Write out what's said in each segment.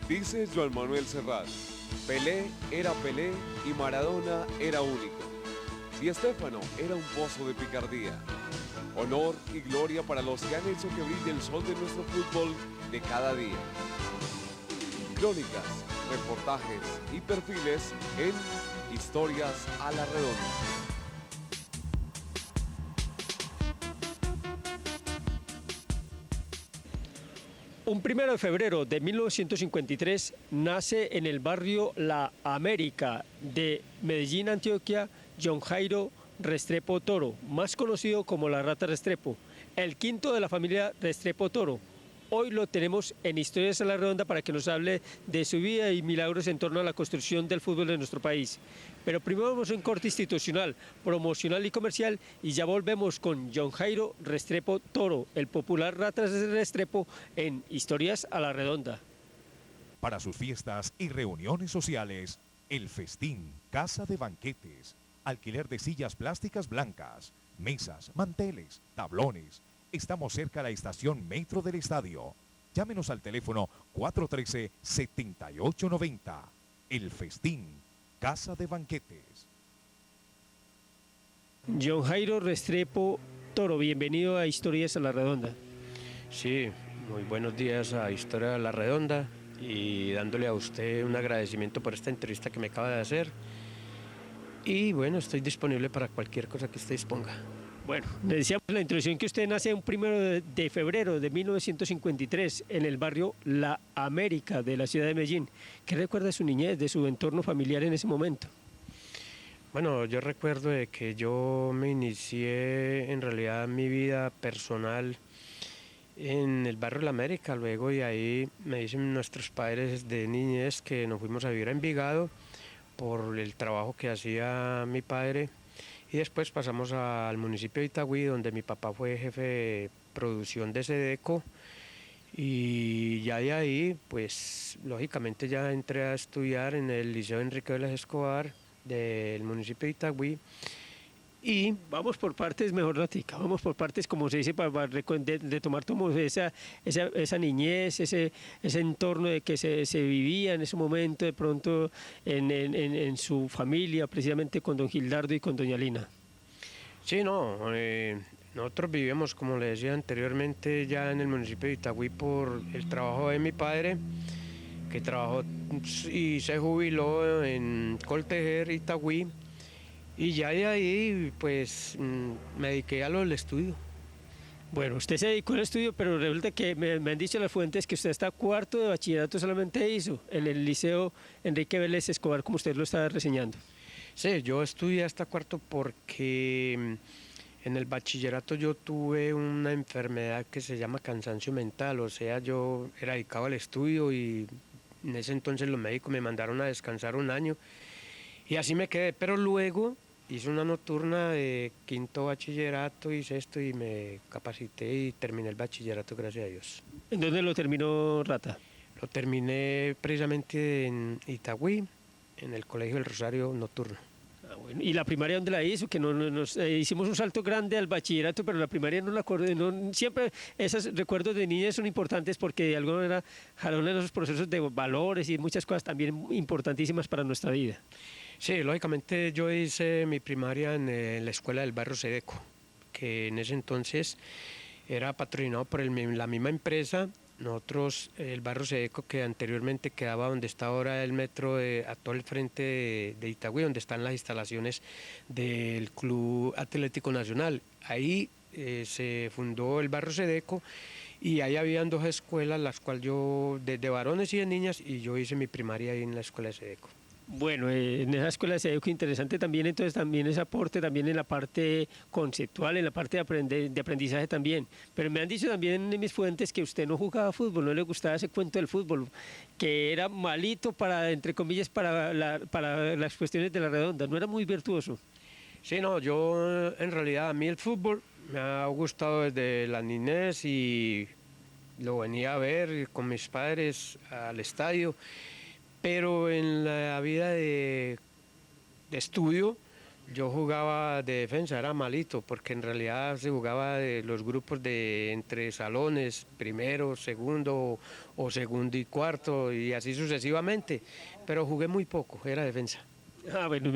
Dice Joan Manuel Serrat, Pelé era Pelé y Maradona era único. Di Stéfano era un pozo de picardía. Honor y gloria para los que han hecho que brille el sol de nuestro fútbol de cada día. Crónicas, reportajes y perfiles en Historias a la Redonda. Un 1 de febrero de 1953 nace en el barrio La América de Medellín, Antioquia, John Jairo Restrepo Toro, más conocido como la Rata Restrepo, el quinto de la familia Restrepo Toro. Hoy lo tenemos en Historias a la Redonda para que nos hable de su vida y milagros en torno a la construcción del fútbol de nuestro país. Pero primero vamos a un corte institucional, promocional y comercial y ya volvemos con John Jairo Restrepo Toro, el popular Rata Restrepo en Historias a la Redonda. Para sus fiestas y reuniones sociales, El Festín, casa de banquetes, alquiler de sillas plásticas blancas, mesas, manteles, tablones. Estamos cerca de la estación Metro del Estadio. Llámenos al teléfono 413-7890. El Festín, casa de banquetes. John Jairo Restrepo Toro, bienvenido a Historias a la Redonda. Sí, muy buenos días a Historia a la Redonda y dándole a usted un agradecimiento por esta entrevista que me acaba de hacer. Y bueno, estoy disponible para cualquier cosa que usted disponga. Bueno, le decíamos en la introducción que usted nace un 1 de febrero de 1953 en el barrio La América de la ciudad de Medellín. ¿Qué recuerda de su niñez, de su entorno familiar en ese momento? Bueno, yo recuerdo de que yo me inicié en realidad mi vida personal en el barrio La América, luego de ahí me dicen nuestros padres de niñez que nos fuimos a vivir a Envigado por el trabajo que hacía mi padre. Y después pasamos al municipio de Itagüí, donde mi papá fue jefe de producción de Sedeco. Y ya de ahí, pues lógicamente ya entré a estudiar en el Liceo Enrique Vélez Escobar del municipio de Itagüí. Y vamos por partes, mejor Ratica, vamos por partes, como se dice, para retomar esa niñez, ese entorno de que se vivía en ese momento, de pronto en su familia, precisamente con don Gildardo y con doña Lina. Sí, no, nosotros vivimos, como le decía anteriormente, ya en el municipio de Itagüí por el trabajo de mi padre, que trabajó y se jubiló en Coltejer, Itagüí. Y ya de ahí, pues, me dediqué a lo del estudio. Bueno, usted se dedicó al estudio, pero resulta que me han dicho las fuentes que usted hasta cuarto de bachillerato solamente hizo en el Liceo Enrique Vélez Escobar, como usted lo está reseñando. Sí, yo estudié hasta cuarto porque en el bachillerato yo tuve una enfermedad que se llama cansancio mental, o sea, yo era dedicado al estudio y en ese entonces los médicos me mandaron a descansar un año y así me quedé, pero luego hice una nocturna de quinto bachillerato y sexto y me capacité y terminé el bachillerato, gracias a Dios. ¿En dónde lo terminó, Rata? Lo terminé precisamente en Itagüí, en el Colegio del Rosario Nocturno. Ah, bueno. ¿Y la primaria dónde la hizo? Que hicimos un salto grande al bachillerato, pero la primaria no la acuerdo. Siempre esos recuerdos de niñez son importantes porque de alguna manera jalaron esos procesos de valores y muchas cosas también importantísimas para nuestra vida. Sí, lógicamente yo hice mi primaria en la escuela del barrio Sedeco, que en ese entonces era patrocinado por la misma empresa. Nosotros, el barrio Sedeco, que anteriormente quedaba donde está ahora el metro, a todo el frente de Itagüí, donde están las instalaciones del Club Atlético Nacional. Ahí se fundó el barrio Sedeco y ahí habían dos escuelas, las cuales yo, de varones y de niñas, y yo hice mi primaria ahí en la escuela de Sedeco. Bueno, en esa escuela se ve que interesante también, entonces también ese aporte también en la parte conceptual, en la parte de aprendizaje también. Pero me han dicho también en mis fuentes que usted no jugaba fútbol, no le gustaba ese cuento del fútbol, que era malito para, entre comillas, para las cuestiones de la redonda, no era muy virtuoso. Sí, no, yo en realidad a mí el fútbol me ha gustado desde la niñez y lo venía a ver con mis padres al estadio. Pero en la vida de estudio Yo jugaba de defensa, era malito, porque en realidad se jugaba de los grupos de entre salones, primero, segundo o segundo y cuarto, y así sucesivamente, pero jugué muy poco, era defensa. Ah, bueno,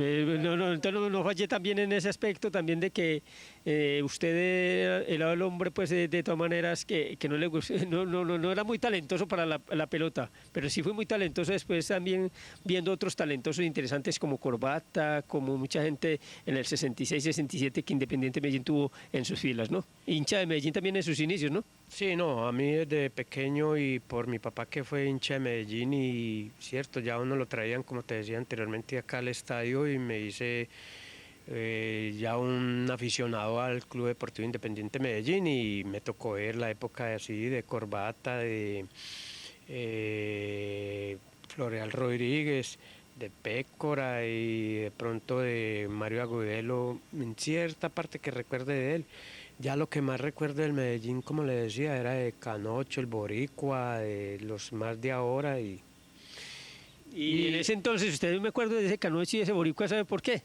entonces no fallé también en ese aspecto, también de que usted era el hombre, pues de todas maneras, que no le no era muy talentoso para la pelota, pero sí fue muy talentoso después también viendo otros talentosos interesantes como Corbata, como mucha gente en el 66, 67 que Independiente Medellín tuvo en sus filas, ¿no? Hincha de Medellín también en sus inicios, ¿no? Sí, no, a mí desde pequeño y por mi papá que fue hincha de Medellín y cierto, ya uno lo traían, como te decía anteriormente, acá al estadio y me hice ya un aficionado al Club Deportivo Independiente Medellín y me tocó ver la época así de Corbata, de Floreal Rodríguez, de Pécora y de pronto de Mario Agudelo, en cierta parte que recuerde de él. Ya lo que más recuerdo del Medellín, como le decía, era de Canocho, el Boricua, de los más de ahora. Y en ese entonces, usted me acuerdo de ese Canocho y ese Boricua, ¿sabe por qué?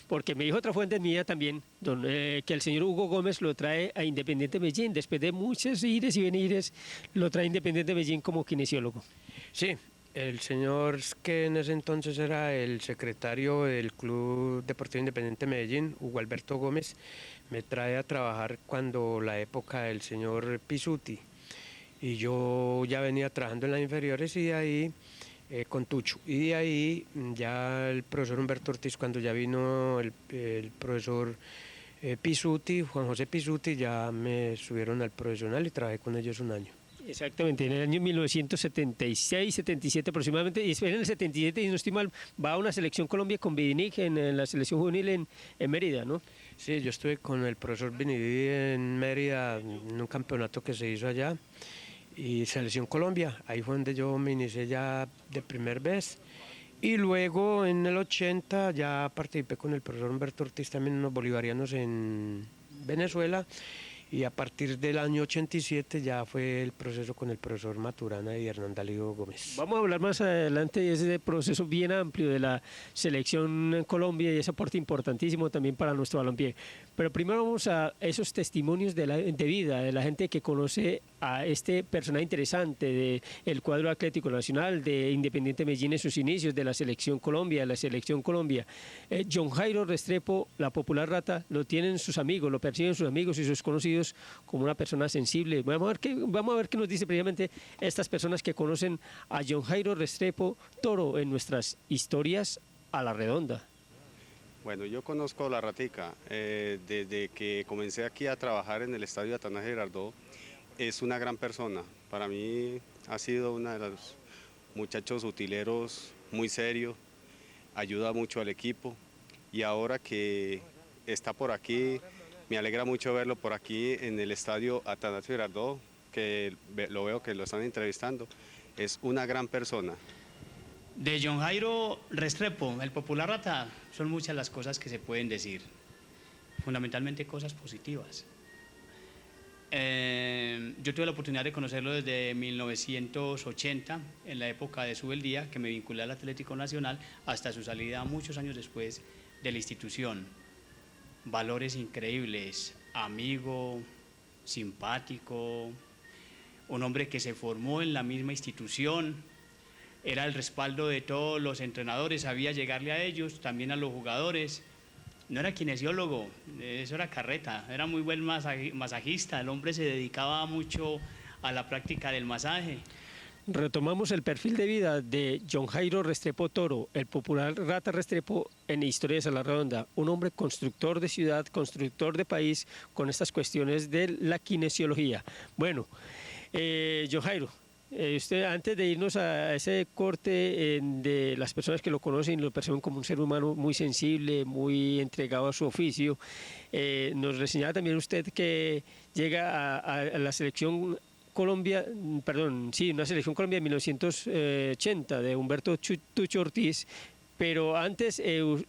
Porque me dijo otra fuente mía también, que el señor Hugo Gómez lo trae a Independiente Medellín, después de muchos ires y venires, lo trae a Independiente Medellín como kinesiólogo. Sí, el señor que en ese entonces era el secretario del Club Deportivo Independiente Medellín, Hugo Alberto Gómez, me trae a trabajar cuando la época del señor Pisuti. Y yo ya venía trabajando en las inferiores y de ahí con Tucho. Y de ahí ya el profesor Humberto Ortiz, cuando ya vino el profesor Pisuti, Juan José Pisuti, ya me subieron al profesional y trabajé con ellos un año. Exactamente, en el año 1976, 77 aproximadamente, y después en el 77, y no estoy mal, va a una selección Colombia con Vidinic en la selección juvenil en Mérida, ¿no? Sí, yo estuve con el profesor Vinidí en Mérida en un campeonato que se hizo allá y Selección Colombia, ahí fue donde yo me inicié ya de primer vez y luego en el 80 ya participé con el profesor Humberto Ortiz también en los bolivarianos en Venezuela y a partir del año 87 ya fue el proceso con el profesor Maturana y Hernán Darío Gómez. Vamos a hablar más adelante de ese proceso bien amplio de la selección en Colombia y ese aporte importantísimo también para nuestro balompié. Pero primero vamos a esos testimonios de vida, de la gente que conoce a este personaje interesante del cuadro Atlético Nacional, de Independiente Medellín en sus inicios, de la selección Colombia, de la selección Colombia. John Jairo Restrepo, la popular Rata, lo tienen sus amigos, lo perciben sus amigos y sus conocidos como una persona sensible. Vamos a ver qué nos dice precisamente estas personas que conocen a John Jairo Restrepo Toro en nuestras historias a la redonda. Bueno, yo conozco a la Ratica desde que comencé aquí a trabajar en el estadio Atanasio Girardot. Es una gran persona. Para mí ha sido uno de los muchachos utileros muy serio, ayuda mucho al equipo y ahora que está por aquí, me alegra mucho verlo por aquí en el estadio Atanasio Girardot, que lo veo que lo están entrevistando. Es una gran persona. De John Jairo Restrepo, el popular Rata, son muchas las cosas que se pueden decir, fundamentalmente cosas positivas. Yo tuve la oportunidad de conocerlo desde 1980, en la época de Subeldía, que me vinculé al Atlético Nacional, hasta su salida muchos años después de la institución. Valores increíbles, amigo, simpático, un hombre que se formó en la misma institución, era el respaldo de todos los entrenadores, sabía llegarle a ellos, también a los jugadores. No era kinesiólogo, eso era carreta, era muy buen masajista, el hombre se dedicaba mucho a la práctica del masaje. Retomamos el perfil de vida de John Jairo Restrepo Toro, el popular Rata Restrepo en Historias a la Redonda, un hombre constructor de ciudad, constructor de país con estas cuestiones de la kinesiología. Bueno, John Jairo, usted antes de irnos a ese corte de las personas que lo conocen y lo perciben como un ser humano muy sensible, muy entregado a su oficio, nos reseñaba también usted que llega a la selección Colombia, perdón, sí, una selección Colombia de 1980 de Humberto Tucho Ortiz, Pero antes,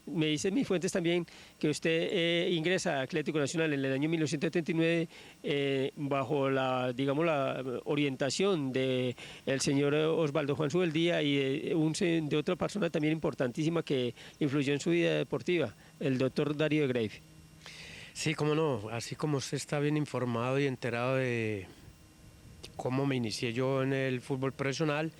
me dicen mis fuentes también que usted ingresa a Atlético Nacional en el año 1979 bajo la, digamos, la orientación de el señor Osvaldo Juan Subeldía y de otra persona también importantísima que influyó en su vida deportiva, el doctor Darío de Grey. Sí, cómo no, así como usted está bien informado y enterado de cómo me inicié yo en el fútbol profesional,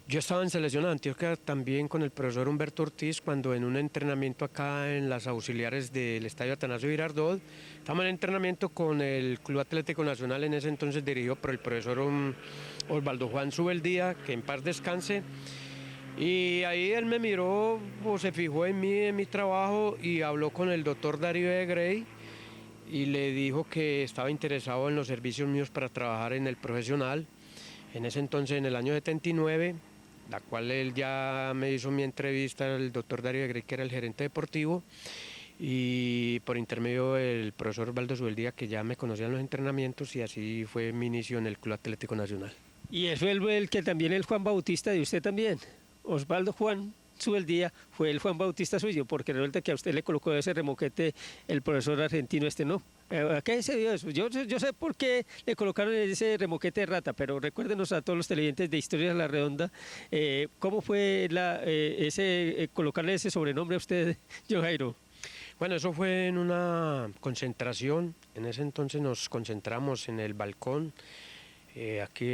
yo estaba en Selección de Antioquia también con el profesor Humberto Ortiz cuando en un entrenamiento acá en las auxiliares del Estadio Atanasio Girardot, estábamos en entrenamiento con el Club Atlético Nacional, en ese entonces dirigido por el profesor Osvaldo Juan Subeldía, que en paz descanse, y ahí él me miró, o se fijó en mí, en mi trabajo, y habló con el doctor Darío de Grey y le dijo que estaba interesado en los servicios míos para trabajar en el profesional. En ese entonces, en el año 79, la cual él ya me hizo mi entrevista, el doctor Darío de Grey, que era el gerente deportivo, y por intermedio del profesor Osvaldo Subeldía, que ya me conocía en los entrenamientos, y así fue mi inicio en el Club Atlético Nacional. Y eso fue el que también el Juan Bautista de usted también. Osvaldo Juan Subeldía fue el Juan Bautista suyo, porque resulta que a usted le colocó ese remoquete el profesor argentino ¿no? ¿A qué se dio eso? Yo sé por qué le colocaron ese remoquete de rata, pero recuérdenos a todos los televidentes de Historias a la Redonda, ¿cómo fue colocarle ese sobrenombre a usted, John Jairo? Bueno, eso fue en una concentración. En ese entonces nos concentramos en el balcón, aquí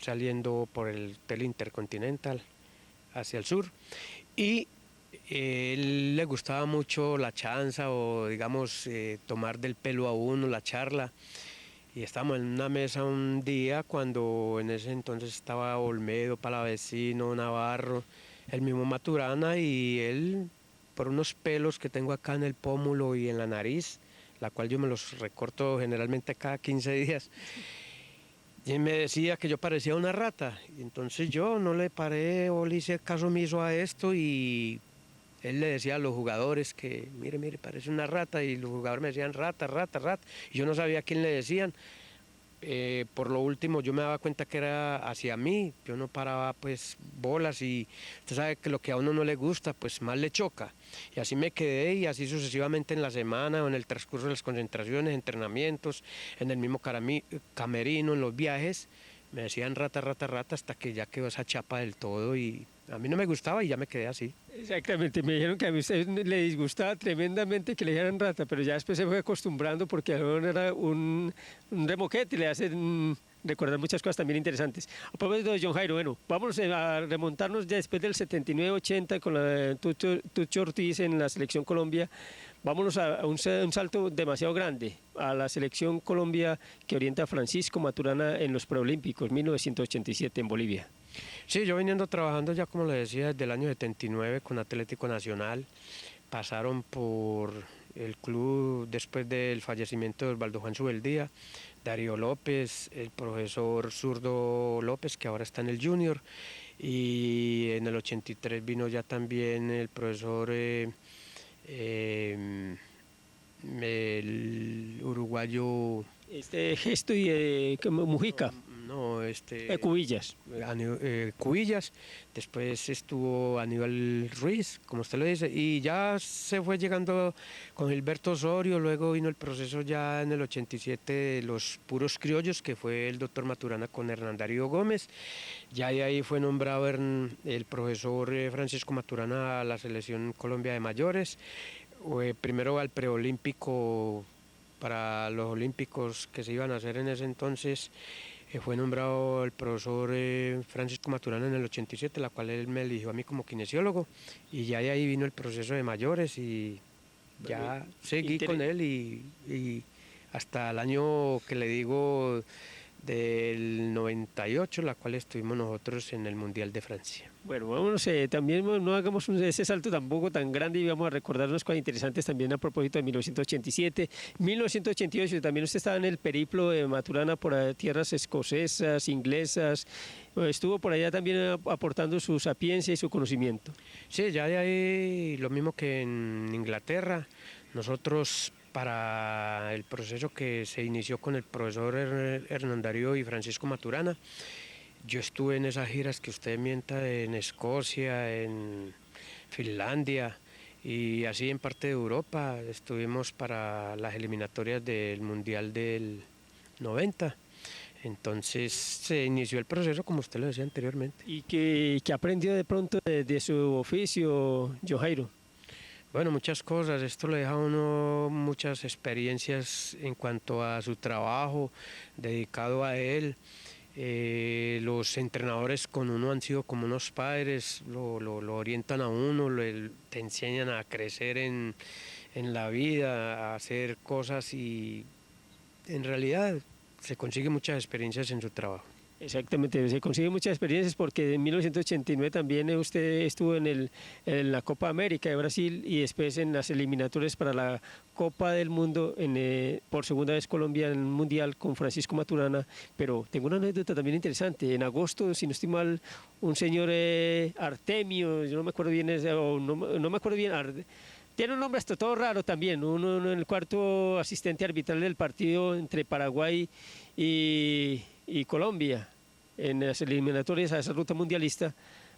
saliendo por el Hotel Intercontinental hacia el sur, y él le gustaba mucho la chanza o digamos tomar del pelo a uno, la charla, y estábamos en una mesa un día cuando en ese entonces estaba Olmedo, Palavecino, Navarro, el mismo Maturana, y él por unos pelos que tengo acá en el pómulo y en la nariz, la cual yo me los recorto generalmente cada 15 días, y me decía que yo parecía una rata. Y entonces yo no le paré o le hice caso omiso a esto, y él le decía a los jugadores que mire, parece una rata, y los jugadores me decían rata, rata, rata, y yo no sabía a quién le decían. Por lo último yo me daba cuenta que era hacia mí, yo no paraba pues bolas, y usted sabe que lo que a uno no le gusta pues más le choca, y así me quedé, y así sucesivamente en la semana o en el transcurso de las concentraciones, entrenamientos, en el mismo camerino, en los viajes, me decían rata, rata, rata, hasta que ya quedó esa chapa del todo, y a mí no me gustaba y ya me quedé así. Exactamente, me dijeron que a usted le disgustaba tremendamente que le dijeran rata, pero ya después se fue acostumbrando porque ahora era un remoquete y le hacen recordar muchas cosas también interesantes. A propósito de John Jairo, bueno, vamos a remontarnos ya después del 79-80 con la Tucho Ortiz en la Selección Colombia. Vámonos a un salto demasiado grande, a la Selección Colombia que orienta a Francisco Maturana en los Preolímpicos 1987 en Bolivia. Sí, yo viniendo trabajando ya, como le decía, desde el año 79 con Atlético Nacional. Pasaron por el club después del fallecimiento de Osvaldo Juan Subeldía, Darío López, el profesor Zurdo López, que ahora está en el Junior, y en el 83 vino ya también el profesor el uruguayo... Gesto y Mujica. No, Cubillas. Cubillas, después estuvo Aníbal Ruiz, como usted lo dice, y ya se fue llegando con Gilberto Osorio, luego vino el proceso ya en el 87 de los puros criollos, que fue el doctor Maturana con Hernán Darío Gómez, ya de ahí fue nombrado el profesor Francisco Maturana a la Selección Colombia de Mayores, primero al preolímpico para los olímpicos que se iban a hacer en ese entonces. Fue nombrado el profesor Francisco Maturana en el 87, la cual él me eligió a mí como kinesiólogo, y ya de ahí vino el proceso de mayores, y ya seguí con él y hasta el año que le digo del 98, la cual estuvimos nosotros en el Mundial de Francia. Bueno, vámonos, también no hagamos ese salto tampoco tan grande, y vamos a recordar unas cosas interesantes también a propósito de 1987, 1988, también usted estaba en el periplo de Maturana por tierras escocesas, inglesas, estuvo por allá también aportando su sapiencia y su conocimiento. Sí, ya de ahí lo mismo que en Inglaterra, nosotros para el proceso que se inició con el profesor Hernán Darío y Francisco Maturana, Yo estuve en esas giras que usted mienta en Escocia, en Finlandia y así en parte de Europa. Estuvimos para las eliminatorias del Mundial del 90. Entonces se inició el proceso como usted lo decía anteriormente. ¿Y qué aprendió de pronto de su oficio, John Jairo? Bueno, muchas cosas. Esto le deja a uno muchas experiencias en cuanto a su trabajo dedicado a él. Los entrenadores con uno han sido como unos padres, lo orientan a uno, te enseñan a crecer en la vida, a hacer cosas y en realidad se consigue muchas experiencias en su trabajo. Exactamente, se consigue muchas experiencias porque en 1989 también usted estuvo en la Copa América de Brasil y después en las eliminatorias para la Copa del Mundo, por segunda vez Colombia en el Mundial con Francisco Maturana, pero tengo una anécdota también interesante. En agosto, si no estoy mal, un señor Artemio, yo no me acuerdo bien, no me acuerdo bien, tiene un nombre hasta todo raro también, uno en el cuarto asistente arbitral del partido entre Paraguay y Colombia en las eliminatorias a esa ruta mundialista.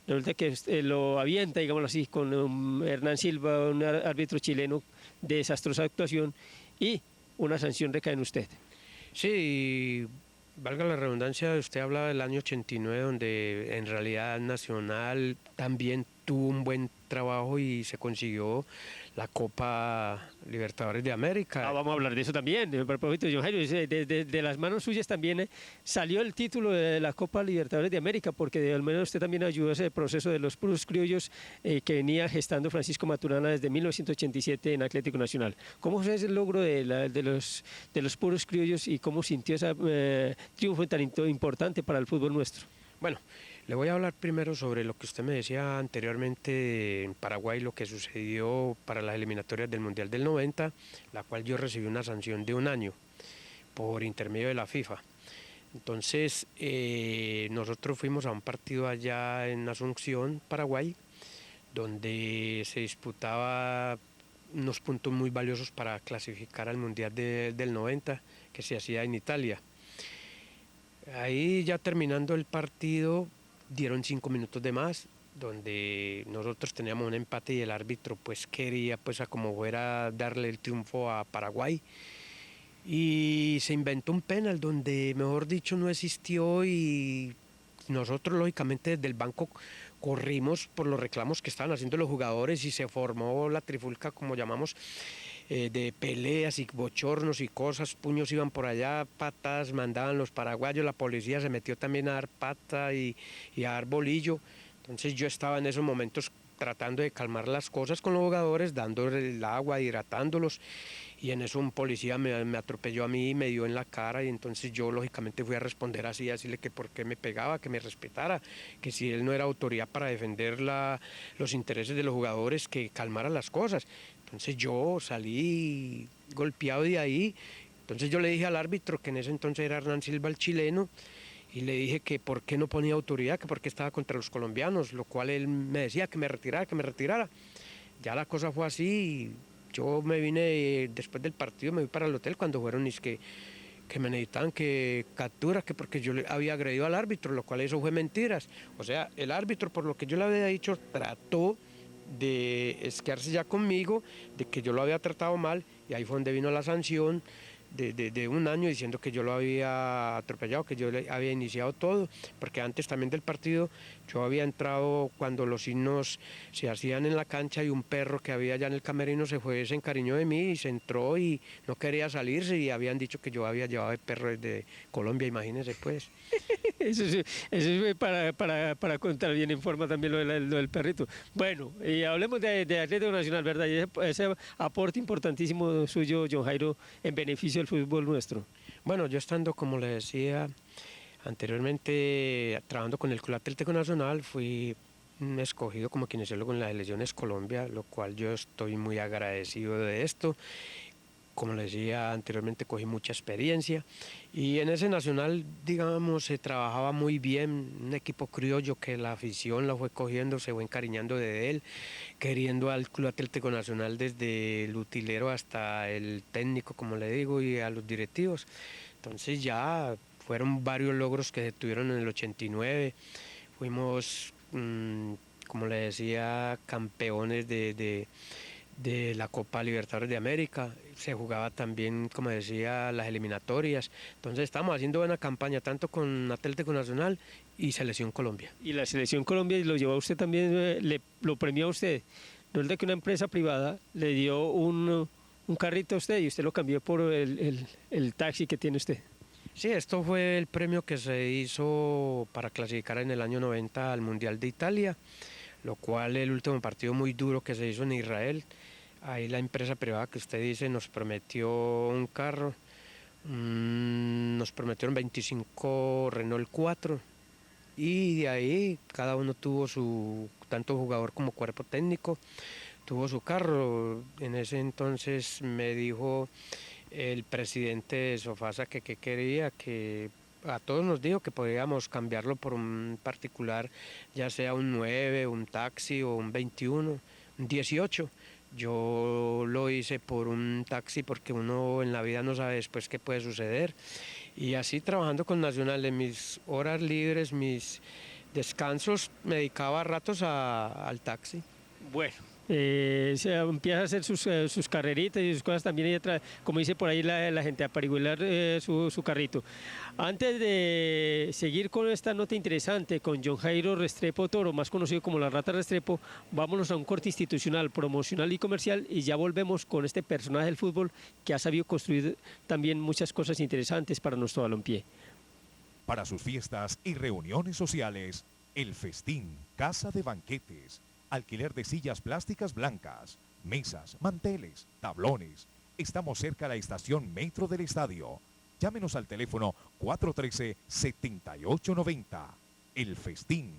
Resulta que lo avienta, digámoslo así, con Hernán Silva, un árbitro chileno, de desastrosa actuación, y una sanción recae en usted. Sí, valga la redundancia, usted hablaba del año 89, donde en realidad Nacional también tuvo un buen trabajo y se consiguió la Copa Libertadores de América. Vamos a hablar de eso también, a propósito de John Jairo, de las manos suyas también salió el título de la Copa Libertadores de América, porque al menos usted también ayudó a ese proceso de los puros criollos que venía gestando Francisco Maturana desde 1987 en Atlético Nacional. ¿Cómo fue ese logro de los puros criollos y cómo sintió ese triunfo tan importante para el fútbol nuestro? Bueno, le voy a hablar primero sobre lo que usted me decía anteriormente en Paraguay, lo que sucedió para las eliminatorias del Mundial del 90, la cual yo recibí una sanción de 1 año por intermedio de la FIFA. Entonces, nosotros fuimos a un partido allá en Asunción, Paraguay, donde se disputaba unos puntos muy valiosos para clasificar al Mundial del 90, que se hacía en Italia. Ahí ya terminando el partido, dieron 5 minutos de más, donde nosotros teníamos un empate y el árbitro pues quería pues a como fuera darle el triunfo a Paraguay. Y se inventó un penal donde, mejor dicho, no existió y nosotros lógicamente desde el banco corrimos por los reclamos que estaban haciendo los jugadores y se formó la trifulca, como llamamos, de peleas y bochornos y cosas, puños iban por allá, patas mandaban los paraguayos, la policía se metió también a dar pata y a dar bolillo. Entonces yo estaba en esos momentos tratando de calmar las cosas con los jugadores, dándoles el agua, hidratándolos, y en eso un policía me atropelló a mí y me dio en la cara, y entonces yo lógicamente fui a responder así, a decirle que por qué me pegaba, que me respetara, que si él no era autoridad para defender los intereses de los jugadores, que calmara las cosas. Entonces yo salí golpeado de ahí, entonces yo le dije al árbitro, que en ese entonces era Hernán Silva, el chileno, y le dije que por qué no ponía autoridad, que por qué estaba contra los colombianos, lo cual él me decía que me retirara. Ya la cosa fue así, y yo me vine, después del partido me fui para el hotel cuando fueron que me necesitaban que captura, que porque yo le había agredido al árbitro, lo cual eso fue mentiras. O sea, el árbitro, por lo que yo le había dicho, trató de esquiarse ya conmigo, de que yo lo había tratado mal, y ahí fue donde vino la sanción de 1 año diciendo que yo lo había atropellado, que yo le había iniciado todo, porque antes también del partido yo había entrado cuando los himnos se hacían en la cancha y un perro que había allá en el camerino se encariñó de mí y se entró y no quería salirse y habían dicho que yo había llevado el perro desde Colombia, imagínense pues. Eso es para contar bien en forma también lo del perrito. Bueno, y hablemos de Atlético Nacional, ¿verdad? Y ese aporte importantísimo suyo, John Jairo, en beneficio del fútbol nuestro. Bueno, yo estando, como le decía anteriormente, trabajando con el Club Atlético Nacional, fui escogido como kinesiólogo en las Selecciones Colombia, lo cual yo estoy muy agradecido de esto. Como les decía anteriormente, cogí mucha experiencia y en ese Nacional, digamos, se trabajaba muy bien, un equipo criollo que la afición lo fue cogiendo, se fue encariñando de él, queriendo al Club Atlético Nacional desde el utilero hasta el técnico, como le digo, y a los directivos. Entonces ya fueron varios logros que se tuvieron en el 89. Fuimos, como le decía, campeones de la Copa Libertadores de América. Se jugaba también, como decía, las eliminatorias. Entonces estamos haciendo buena campaña, tanto con Atlético Nacional y Selección Colombia. Y la Selección Colombia lo llevó a usted también, lo premió a usted. Resulta que una empresa privada le dio un carrito a usted y usted lo cambió por el taxi que tiene usted. Sí, esto fue el premio que se hizo para clasificar en el año 90 al Mundial de Italia, lo cual el último partido muy duro que se hizo en Israel. Ahí la empresa privada que usted dice nos prometió un carro, nos prometieron 25 Renault 4 y de ahí cada uno tuvo tanto jugador como cuerpo técnico, tuvo su carro. En ese entonces me dijo el presidente de Sofasa que quería, que a todos nos dijo que podíamos cambiarlo por un particular, ya sea un 9, un taxi o un 21, un 18. Yo lo hice por un taxi porque uno en la vida no sabe después qué puede suceder. Y así trabajando con Nacional, en mis horas libres, mis descansos, me dedicaba a ratos al taxi. Bueno, se empieza a hacer sus carreritas y sus cosas también, como dice por ahí la gente, a parihuelar su carrito. Antes de seguir con esta nota interesante con John Jairo Restrepo Toro, más conocido como la Rata Restrepo, vámonos a un corte institucional, promocional y comercial y ya volvemos con este personaje del fútbol que ha sabido construir también muchas cosas interesantes para nuestro balompié. Para sus fiestas y reuniones sociales, El Festín, casa de banquetes, alquiler de sillas plásticas blancas, mesas, manteles, tablones. Estamos cerca de la estación Metro del Estadio. Llámenos al teléfono 413-7890. El Festín,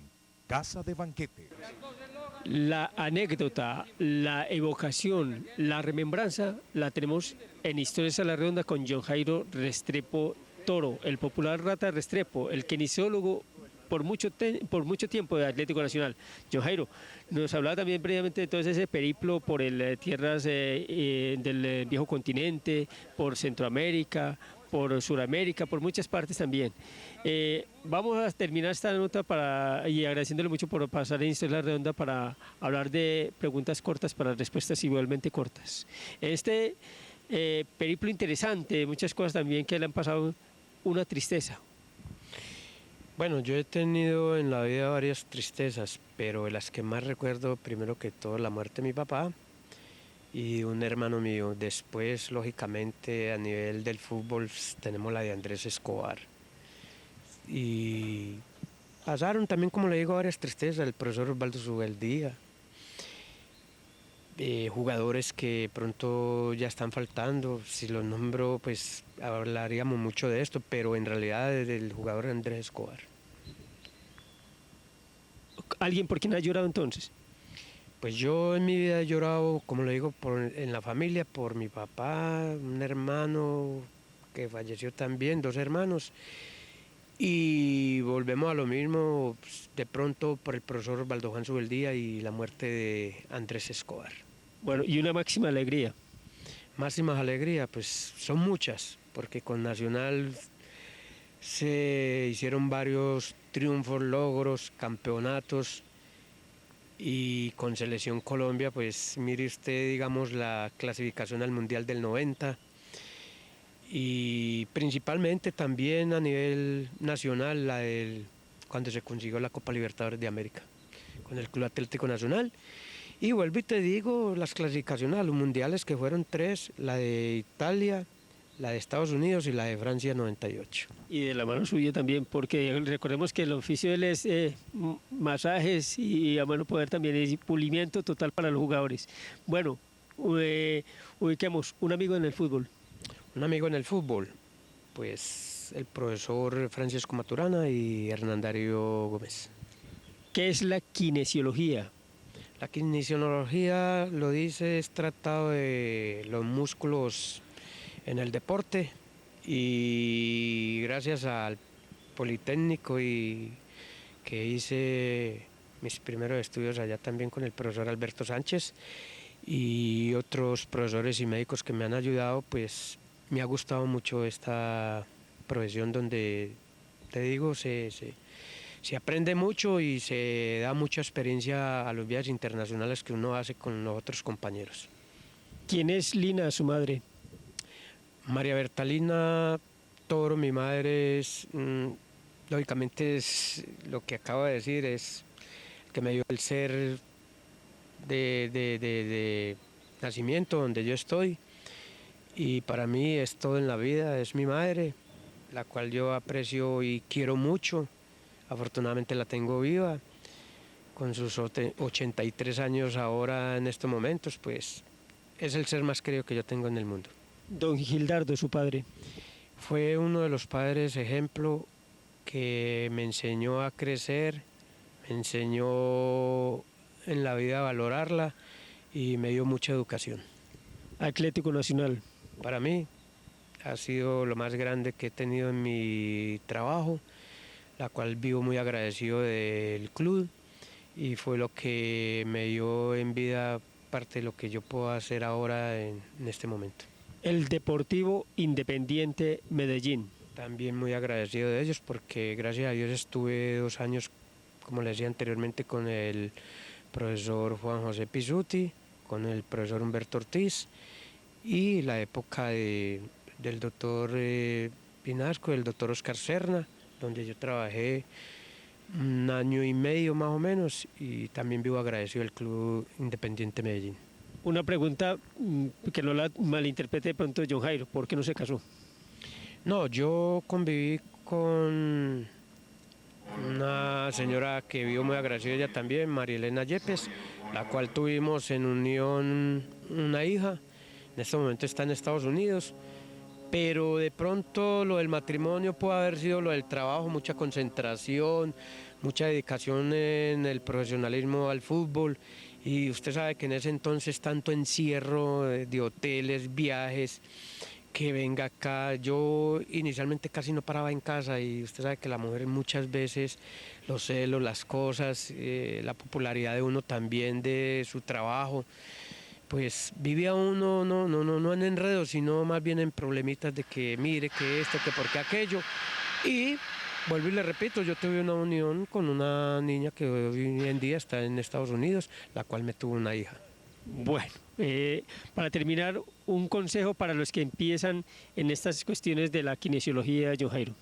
casa de banquetes. La anécdota, la evocación, la remembranza la tenemos en Historias a la Redonda con John Jairo Restrepo Toro, el popular Rata Restrepo, el kinesiólogo por mucho tiempo de Atlético Nacional. John Jairo, nos hablaba también previamente de todo ese periplo por tierras del viejo continente, por Centroamérica, por Sudamérica, por muchas partes también. Vamos a terminar esta nota y agradeciéndole mucho por pasar en Historia la Redonda para hablar de preguntas cortas para respuestas igualmente cortas. Este periplo interesante, muchas cosas también que le han pasado, una tristeza. Bueno, yo he tenido en la vida varias tristezas, pero de las que más recuerdo, primero que todo, la muerte de mi papá y un hermano mío. Después, lógicamente, a nivel del fútbol, tenemos la de Andrés Escobar. Y pasaron también, como le digo, varias tristezas. El profesor Osvaldo Subeldía, jugadores que pronto ya están faltando. Si los nombro, pues hablaríamos mucho de esto, pero en realidad del jugador Andrés Escobar. ¿Alguien por quien ha llorado entonces? Pues yo en mi vida he llorado, como le digo, en la familia, por mi papá, un hermano que falleció también, 2 hermanos. Y volvemos a lo mismo, pues, de pronto por el profesor Osvaldo Juan Subeldía y la muerte de Andrés Escobar. Bueno, y una máxima alegría. Máximas alegrías, pues son muchas, porque con Nacional se hicieron varios triunfos, logros, campeonatos, y con Selección Colombia, pues mire usted, digamos, la clasificación al Mundial del 90, y principalmente también a nivel nacional, cuando se consiguió la Copa Libertadores de América, con el Club Atlético Nacional. Y vuelvo y te digo, las clasificaciones a los mundiales, que fueron 3, la de Italia, la de Estados Unidos y la de Francia 98. Y de la mano suya también, porque recordemos que el oficio de él es masajes y a mano poder también es pulimiento total para los jugadores. Bueno, ubiquemos un amigo en el fútbol. Un amigo en el fútbol, pues el profesor Francisco Maturana y Hernán Darío Gómez. ¿Qué es la kinesiología? La kinesiología, lo dice, es tratado de los músculos en el deporte, y gracias al Politécnico y que hice mis primeros estudios allá también con el profesor Alberto Sánchez y otros profesores y médicos que me han ayudado, pues me ha gustado mucho esta profesión donde te digo, se aprende mucho y se da mucha experiencia a los viajes internacionales que uno hace con los otros compañeros. ¿Quién es Lina, su madre? María Bertalina Toro, mi madre, es, lógicamente es lo que acabo de decir, es que me dio el ser de nacimiento donde yo estoy, y para mí es todo en la vida, es mi madre, la cual yo aprecio y quiero mucho. Afortunadamente la tengo viva, con sus 83 años ahora en estos momentos, pues es el ser más querido que yo tengo en el mundo. Don Gildardo, su padre. Fue uno de los padres ejemplo que me enseñó a crecer, me enseñó en la vida a valorarla y me dio mucha educación. Atlético Nacional. Para mí ha sido lo más grande que he tenido en mi trabajo, la cual vivo muy agradecido del club, y fue lo que me dio en vida parte de lo que yo puedo hacer ahora en este momento. El Deportivo Independiente Medellín. También muy agradecido de ellos porque gracias a Dios estuve 2 años, como les decía anteriormente, con el profesor Juan José Pizzuti, con el profesor Humberto Ortiz, y la época del doctor Pinasco, del doctor Oscar Serna, donde yo trabajé 1 año y medio más o menos, y también vivo agradecido del Club Independiente Medellín. Una pregunta que no la malinterprete de pronto, John Jairo, ¿por qué no se casó? No, yo conviví con una señora que vivo muy agradecida ella también, María Elena Yepes, la cual tuvimos en unión una hija. En este momento está en Estados Unidos, pero de pronto lo del matrimonio puede haber sido lo del trabajo, mucha concentración, mucha dedicación en el profesionalismo al fútbol, y usted sabe que en ese entonces tanto encierro de hoteles, viajes, que venga acá. Yo inicialmente casi no paraba en casa, y usted sabe que la mujer muchas veces, los celos, las cosas, la popularidad de uno también de su trabajo, pues vivía uno no en enredos, sino más bien en problemitas de que mire, que esto, que por qué aquello. Y vuelvo y le repito, yo tuve una unión con una niña que hoy en día está en Estados Unidos, la cual me tuvo una hija. Bueno, para terminar, un consejo para los que empiezan en estas cuestiones de la kinesiología, John Jairo.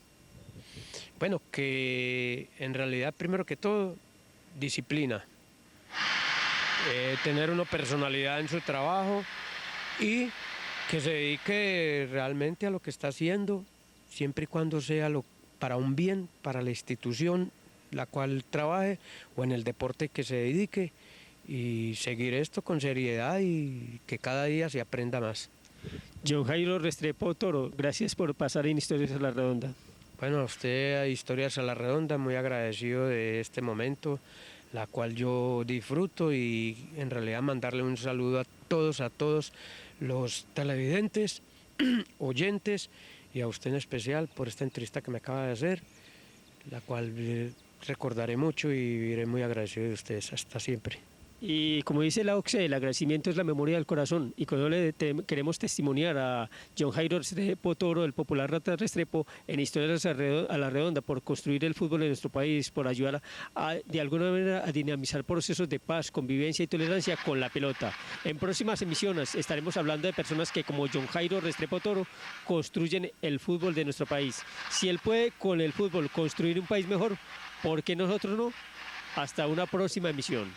Bueno, que en realidad, primero que todo, disciplina. Tener una personalidad en su trabajo y que se dedique realmente a lo que está haciendo, siempre y cuando sea para un bien, para la institución la cual trabaje o en el deporte que se dedique, y seguir esto con seriedad y que cada día se aprenda más. John Jairo Restrepo Toro, gracias por pasar en Historias a la Redonda. Bueno, a usted, a Historias a la Redonda, muy agradecido de este momento, la cual yo disfruto, y en realidad mandarle un saludo a todos los televidentes, oyentes, y a usted en especial por esta entrevista que me acaba de hacer, la cual recordaré mucho y viviré muy agradecido de ustedes. Hasta siempre. Y como dice la OCSE, el agradecimiento es la memoria del corazón, y cuando queremos testimoniar a John Jairo Restrepo Toro, el popular Rata Restrepo, en Historias a la Redonda, por construir el fútbol en nuestro país, por ayudar de alguna manera a dinamizar procesos de paz, convivencia y tolerancia con la pelota. En próximas emisiones estaremos hablando de personas que, como John Jairo Restrepo Toro, construyen el fútbol de nuestro país. Si él puede con el fútbol construir un país mejor, ¿por qué nosotros no? Hasta una próxima emisión.